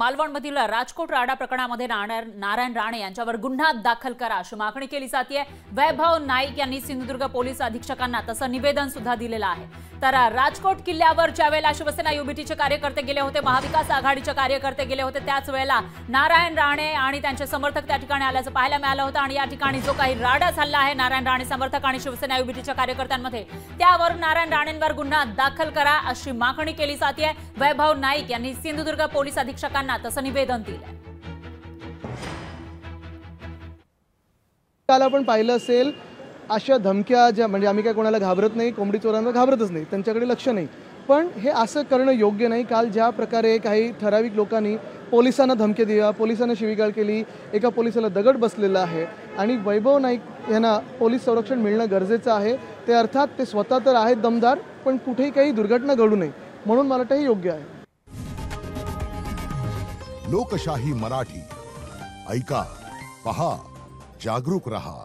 मालवणमधील राजकोट राडा प्रकरणामध्ये नारायण राणे यांच्यावर गुन्हा दाखल करा अशी मागणी केली जाते। वैभव नाईक यांनी सिंधुदुर्ग पोलीस अधीक्षकांना तसं निवेदन सुद्धा दिलेलं आहे। तर राजकोट किल्ल्यावर ज्यावेळेला शिवसेना युबीटीचे कार्यकर्ते गेले होते, महाविकास आघाडीचे कार्यकर्ते गेले होते, त्याच वेळेला नारायण राणे आणि त्यांचे समर्थक त्या ठिकाणी आल्याचं पाहायला मिळालं होतं। आणि या ठिकाणी जो काही राडा झाला आहे नारायण राणे समर्थक आणि शिवसेना युबीटीच्या कार्यकर्त्यांमध्ये, त्यावर नारायण राणेंवर गुन्हा दाखल करा अशी मागणी केली जाते। वैभव नाईक यांनी सिंधुदुर्ग पोलीस अधीक्षकांना तसं निवेदन दिलं। काल आपण पाहिलं असेल अशा धमक्या ज्या, म्हणजे आम्ही काय कोणाला घाबरत नाही, कोंबडी चोरांना घाबरतच नाही, त्यांच्याकडे लक्ष नाही, पण हे असं करणं योग्य नाही। काल ज्या प्रकारे काही ठराविक लोकांनी पोलिसांना धमकी दिल्या, पोलिसांना शिवीगाळ केली, एका पोलिसाला दगड बसलेला आहे आणि वैभव नाईक यांना पोलीस संरक्षण मिळणं गरजेचं आहे। ते अर्थात ते स्वतः तर आहेत दमदार, पण कुठेही काही दुर्घटना घडू नये म्हणून मला वाटतं हे योग्य आहे। लोकशाही मराठी ऐका, पहा, जागरूक रहा।